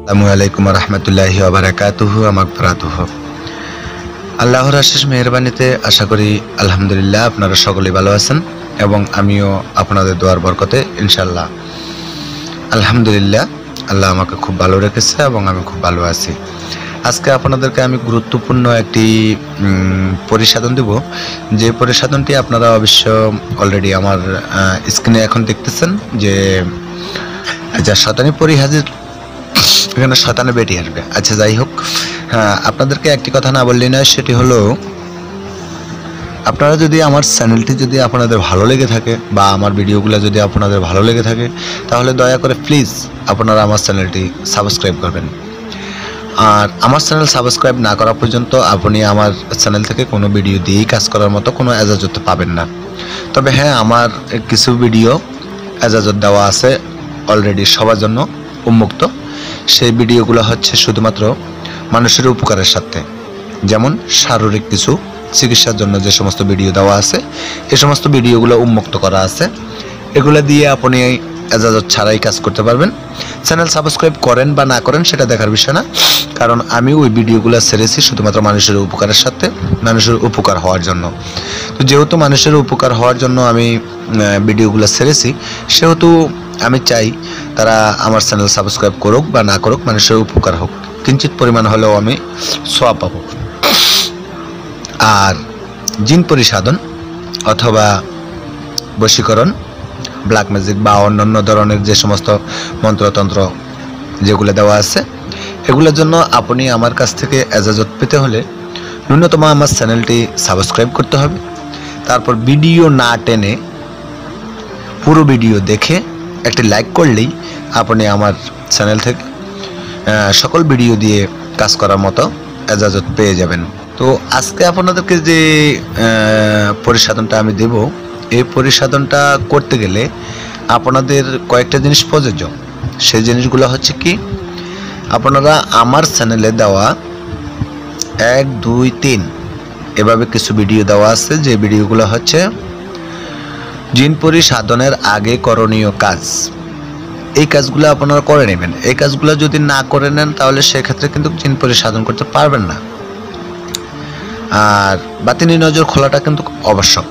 আসসালামু আলাইকুম রহমতুল্লাহি ওয়া বারাকাতুহু ওয়া মাগফিরাতুহু। আল্লাহর অশেষ মেহেরবানিতে আশা করি আলহামদুলিল্লাহ আপনারা সকলেই ভালো আছেন এবং আমিও আপনাদের দোয়ার বরকতে ইনশাআল্লাহ আলহামদুলিল্লাহ আল্লাহ আমাকে খুব ভালো রেখেছে এবং আমি খুব ভালো আছি। আজকে আপনাদেরকে আমি গুরুত্বপূর্ণ একটি পরিসাধন দেব, যে পরিসাধনটি আপনারা অবশ্য অলরেডি আমার স্ক্রিনে এখন দেখতেছেন যে যা শয়তানি পরিহাজির এখানে শয়তানের বেটি আসবে। আচ্ছা যাই হোক, আপনাদেরকে একটি কথা না বললেই নয়, সেটি হলো আপনারা যদি আমার চ্যানেলটি যদি আপনাদের ভালো লেগে থাকে বা আমার ভিডিওগুলো যদি আপনাদের ভালো লেগে থাকে তাহলে দয়া করে প্লিজ আপনারা আমার চ্যানেলটি সাবস্ক্রাইব করবেন। আর আমার চ্যানেল সাবস্ক্রাইব না করা পর্যন্ত আপনি আমার চ্যানেল থেকে কোনো ভিডিও দিয়েই কাজ করার মতো কোনো এজাজত পাবেন না। তবে হ্যাঁ, আমার কিছু ভিডিও এজাজত দেওয়া আছে অলরেডি সবার জন্য উন্মুক্ত। সেই ভিডিওগুলো হচ্ছে শুধুমাত্র মানুষের উপকারের সাথে, যেমন শারীরিক কিছু চিকিৎসার জন্য যে সমস্ত ভিডিও দেওয়া আছে এই সমস্ত ভিডিওগুলো উন্মুক্ত করা আছে। এগুলো দিয়ে আপনি এজাজত ছাড়াই কাজ করতে পারবেন। চ্যানেল সাবস্ক্রাইব করেন বা না করেন সেটা দেখার বিষয় না, কারণ আমি ওই ভিডিওগুলো ছেড়েছি শুধুমাত্র মানুষের উপকারের সাথে, মানুষের উপকার হওয়ার জন্য। তো যেহেতু মানুষের উপকার হওয়ার জন্য আমি ভিডিওগুলো ছেড়েছি, সেহেতু আমি চাই তারা আমার চ্যানেল সাবস্ক্রাইব করুক বা না করুক, মানুষের উপকার হোক, কিঞ্চিত পরিমাণ হলেও আমি সওয়াব পাবো। আর জিন পরিসাধন অথবা বশীকরণ, ব্ল্যাক ম্যাজিক বা অন্যান্য ধরনের যে সমস্ত মন্ত্রতন্ত্র যেগুলো দেওয়া আছে, এগুলোর জন্য আপনি আমার কাছ থেকে এজাজত পেতে হলে ন্যূনতম আমার চ্যানেলটি সাবস্ক্রাইব করতে হবে। তারপর ভিডিও না টেনে পুরো ভিডিও দেখে একটি লাইক করলেই আপনি আমার চ্যানেল থেকে সকল ভিডিও দিয়ে কাজ করার মতো এজাজত পেয়ে যাবেন। তো আজকে আপনাদেরকে যে পরিসাধনটা আমি দেব, এই পরিসাধনটা করতে গেলে আপনাদের কয়েকটা জিনিস প্রযোজ্য। সেই জিনিসগুলো হচ্ছে কি, আপনারা আমার চ্যানেলে দেওয়া 1, 2, 3 এভাবে কিছু ভিডিও দেওয়া আছে, যে ভিডিওগুলো হচ্ছে জিন পরিসাধনের আগে করণীয় কাজ। এই কাজগুলো আপনারা করে নেবেন। এই কাজগুলো যদি না করে নেন তাহলে সেক্ষেত্রে কিন্তু জিন পরিসাধন করতে পারবেন না। আর বাতিনি নজর খোলাটা কিন্তু আবশ্যক।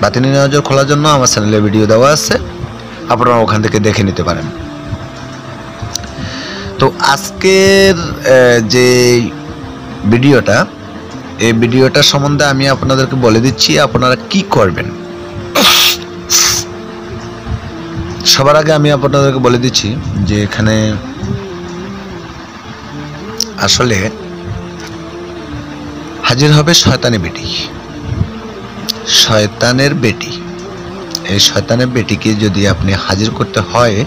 বাতিনি নজর খোলার জন্য আমার চ্যানেলে ভিডিও দেওয়া আছে, আপনারা ওখান থেকে দেখে নিতে পারেন। তো আজকের যে ভিডিওটা, এই ভিডিওটা সম্বন্ধে আমি আপনাদেরকে বলে দিচ্ছি আপনারা কি করবেন। সবার আগে আমি আপনাদেরকে বলে দিচ্ছি যে এখানে আসলে হাজির হবে শয়তানি বেটি, শয়তানের বেটি। এই শয়তানের বেটিকে যদি আপনি হাজির করতে হয়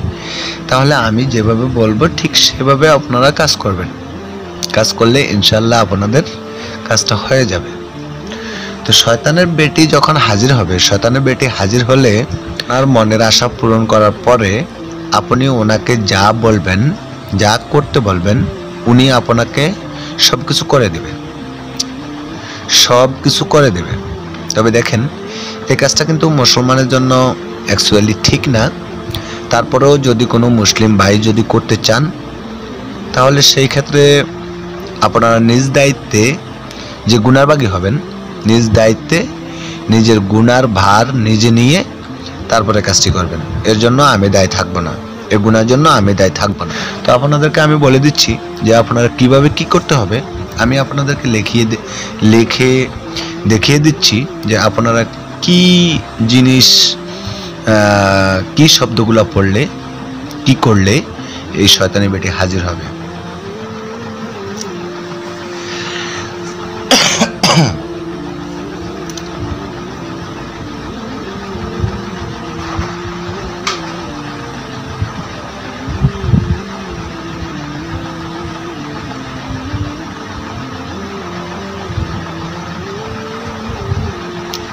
তাহলে আমি যেভাবে বলবো ঠিক সেভাবে আপনারা কাজ করবেন। কাজ করলে ইনশাল্লাহ আপনাদের কাজটা হয়ে যাবে। তো শয়তানের বেটি যখন হাজির হবে, শয়তানের বেটি হাজির হলে আপনার মনের আশা পূরণ করার পরে আপনি ওনাকে যা বলবেন, যা করতে বলবেন, উনি আপনাকে সব কিছু করে দেবে, সব কিছু করে দেবে। তবে দেখেন, এই কাজটা কিন্তু মুসলমানের জন্য অ্যাকচুয়ালি ঠিক না। তারপরেও যদি কোনো মুসলিম ভাই যদি করতে চান তাহলে সেই ক্ষেত্রে আপনারা নিজ দায়িত্বে যে গুনারবাগী হবেন, নিজ দায়িত্বে নিজের গুনার ভার নিজে নিয়ে তারপরে কাজটি করবেন। এর জন্য আমি দায়ী থাকবো না, এই গুনার জন্য আমি দায়ী থাকবো না। তো আপনাদেরকে আমি বলে দিচ্ছি যে আপনারা কিভাবে কি করতে হবে। আমি আপনাদেরকে লিখে দেখিয়ে দিচ্ছি যে আপনারা কি জিনিস, কি শব্দগুলো পড়লে, কি করলে এই শয়তানি বেটি হাজির হবে।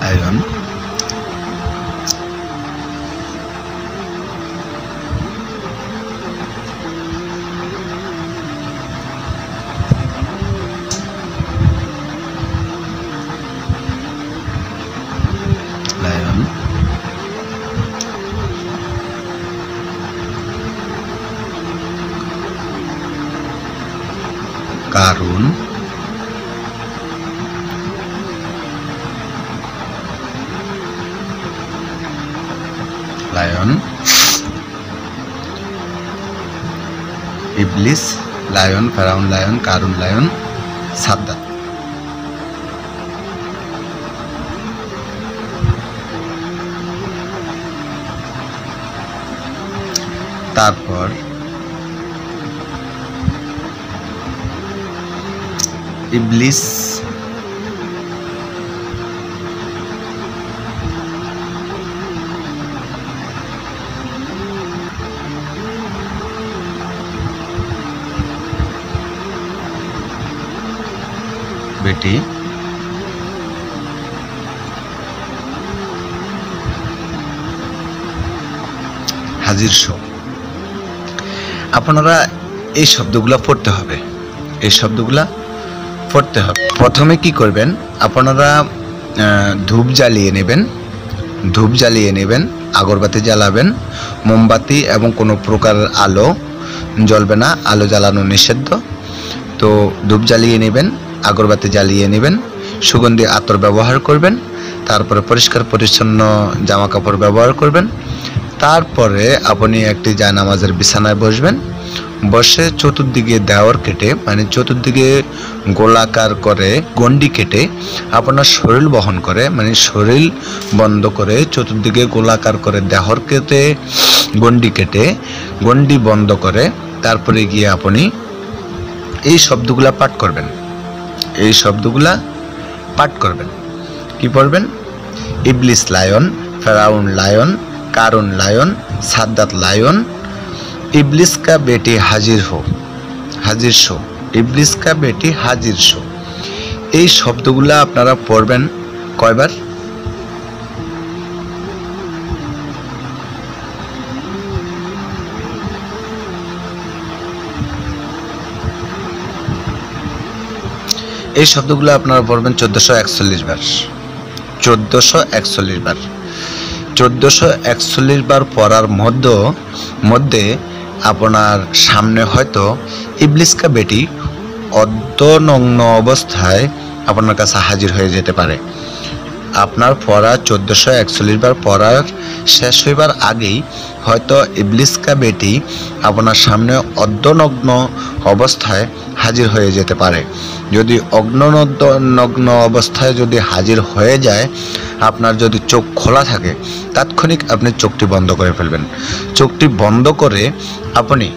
আয়রন, কারুন, লায়ন, ইবলিস, লায়ন, ফেরাউন লায়ন, কারুন লায়ন, সাদ্দাত। তারপর ইবলিস, বেটি, হাজির শো। আপনারা এই শব্দগুলা পড়তে হবে, এই শব্দগুলা পড়তে হবে। প্রথমে কি করবেন, আপনারা ধূপ জ্বালিয়ে নেবেন, ধূপ জ্বালিয়ে নেবেন, আগরবাতি জ্বালাবেন, মোমবাতি এবং কোনো প্রকার আলো জ্বলবে না, আলো জ্বালানো নিষিদ্ধ। তো ধূপ জ্বালিয়ে নেবেন, আগরবাতি জ্বালিয়ে নেবেন, সুগন্ধি আতর ব্যবহার করবেন, তারপরে পরিষ্কার পরিচ্ছন্ন জামা কাপড় ব্যবহার করবেন। তারপরে আপনি একটি জায়নামাজের বিছানায় বসবেন, বসে চতুর্দিকে দেওয়ার কেটে মানে চতুর্দিকে গোলাকার করে গন্ডি কেটে আপনার শরীর বহন করে মানে শরীর বন্ধ করে চতুর্দিকে গোলাকার করে দেহর কেটে গন্ডি বন্ধ করে তারপরে গিয়ে আপনি এই শব্দগুলা পাঠ করবেন, এই শব্দগুলা পাঠ করবেন। কি পড়বেন? ইবলিস লায়ন, ফেরাউন লায়ন, কারুন লায়ন, সাদ্দাত লায়ন, इब्लिस का बेटी हाजिर हो, हाजिर शो, इब्लिस का बेटी हाजिर शो। এই শব্দগুলা আপনারা পড়বেন কয়বার? এই শব্দগুলো আপনারা পড়বেন 1441 বার, 1441 বার। 1441 বার পড়ার মধ্যে আপনার সামনে হয়তো ইবলিস কা বেটি অর্ধনগ্ন অবস্থায় আপনার কাছে হাজির হয়ে যেতে পারে। আপনার পড়া 1441 বার পড়ার শেষ হইবার আগেই হয়তো ইবলিস কা বেটি আপনার সামনে অর্ধনগ্ন অবস্থায় হাজির হয়ে যেতে পারে। যদি নগ্ন অবস্থায় যদি হাজির হয়ে যায়, আপনার যদি চোখ খোলা থাকে তাৎক্ষণিক আপনি চোখটি বন্ধ করে ফেলবেন। চোখটি বন্ধ করে আপনি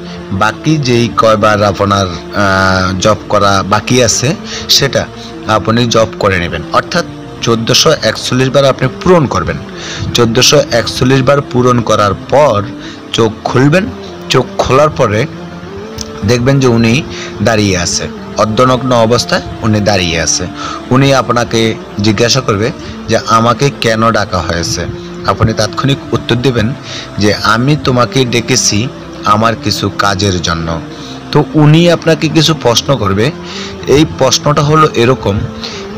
বাকি যেই কয়বার আপনার জপ করা বাকি আছে সেটা আপনি জপ করে নেবেন, অর্থাৎ 1441 বার আপনি পূরণ করবেন। 1441 বার পূরণ করার পর চোখ খুলবেন। চোখ খোলার পরে দেখবেন যে উনি দাঁড়িয়ে আছে, অর্ধনগ্ন অবস্থায় উনি দাঁড়িয়ে আছে। উনি আপনাকে জিজ্ঞাসা করবে যে আমাকে কেন ডাকা হয়েছে। আপনি তাৎক্ষণিক উত্তর দেবেন যে আমি তোমাকে ডেকেছি আমার কিছু কাজের জন্য। তো উনি আপনাকে কিছু প্রশ্ন করবে। এই প্রশ্নটা হলো এরকম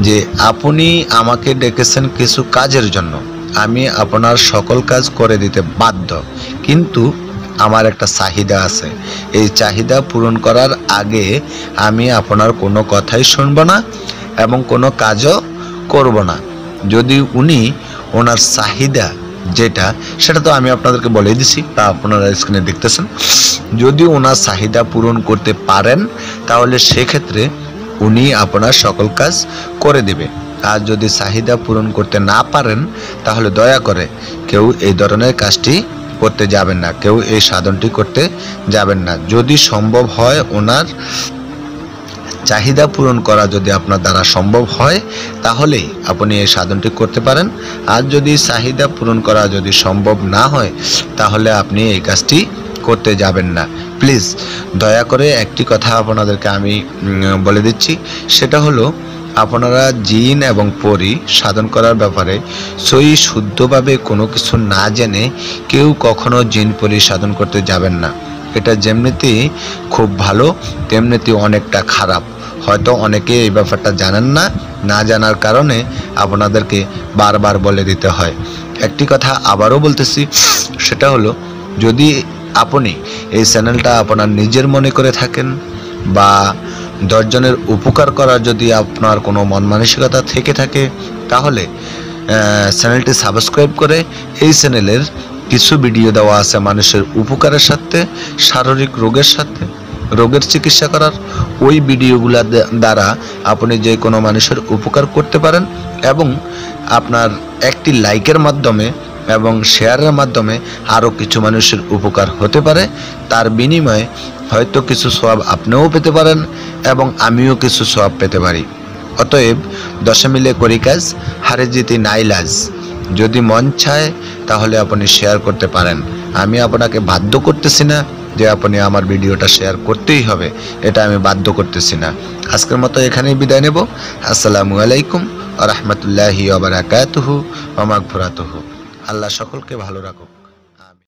যে আপনি আমাকে ডেকেছেন কিছু কাজের জন্য, আমি আপনার সকল কাজ করে দিতে বাধ্য, কিন্তু আমার একটা চাহিদা আছে। এই চাহিদা পূরণ করার আগে আমি আপনার কোনো কথাই শুনব না এবং কোনো কাজও করব না। যদি উনি ওনার চাহিদা যেটা সেটা তো আমি আপনাদেরকে বলে দিছি, তা আপনারা স্ক্রিনে দেখতেছেন। যদি ওনার চাহিদা পূরণ করতে পারেন তাহলে সেক্ষেত্রে উনি আপনার সকল কাজ করে দেবে। আর যদি চাহিদা পূরণ করতে না পারেন তাহলে দয়া করে কেউ এই ধরনের কাজটি করতে যাবেন না, কেউ এই সাধনটি করতে যাবেন না। যদি সম্ভব হয় ওনার চাহিদা পূরণ করা যদি আপনার দ্বারা সম্ভব হয় তাহলেই আপনি এই সাধনটি করতে পারেন। আর যদি চাহিদা পূরণ করা যদি সম্ভব না হয় তাহলে আপনি এই কাজটি করতে যাবেন না। প্লিজ দয়া করে একটি কথা আপনাদেরকে আমি বলে দিচ্ছি, সেটা হলো আপনারা জিন এবং পরি সাধন করার ব্যাপারে সই শুদ্ধভাবে কোনো কিছু না জেনে কেউ কখনো জিন পরি সাধন করতে যাবেন না। এটা যেমনিতে খুব ভালো তেমনিতে অনেকটা খারাপ। হয়তো অনেকে এই ব্যাপারটা জানেন না, না জানার কারণে আপনাদেরকে বারবার বলে দিতে হয়। একটি কথা আবারও বলতেছি, সেটা হলো যদি আপনি এই চ্যানেলটা আপনার নিজের মনে করে থাকেন বা 10 জনের উপকার করার যদি আপনার কোনো মন মানসিকতা থেকে থাকে তাহলে চ্যানেলটি সাবস্ক্রাইব করে এই চ্যানেলের কিছু ভিডিও দেওয়া আছে মানুষের উপকারের সাথে, শারীরিক রোগের সাথে, রোগের চিকিৎসা করার। ওই ভিডিওগুলো দ্বারা আপনি যে কোনো মানুষের উপকার করতে পারেন এবং আপনার একটি লাইকের মাধ্যমে এবং শেয়ারের মাধ্যমে আরও কিছু মানুষের উপকার হতে পারে। তার বিনিময়ে হয়তো কিছু সওয়াব আপনিও পেতে পারেন এবং আমিও কিছু সওয়াব পেতে পারি। অতএব 10 মিলে করি কাজ, হারে জিতি নাই লাজ। যদি মন চায় তাহলে আপনি শেয়ার করতে পারেন। আমি আপনাকে বাধ্য করতেছি না যে আপনি আমার ভিডিওটা শেয়ার করতেই হবে, এটা আমি বাধ্য করতেছি না। আজকের মতো এখানেই বিদায় নেব। আসসালামু আলাইকুম ওয়া রাহমাতুল্লাহি ওয়া বারাকাতুহু ওয়া মাগফিরাতুহু। আল্লাহ সকলকে ভালো রাখুক।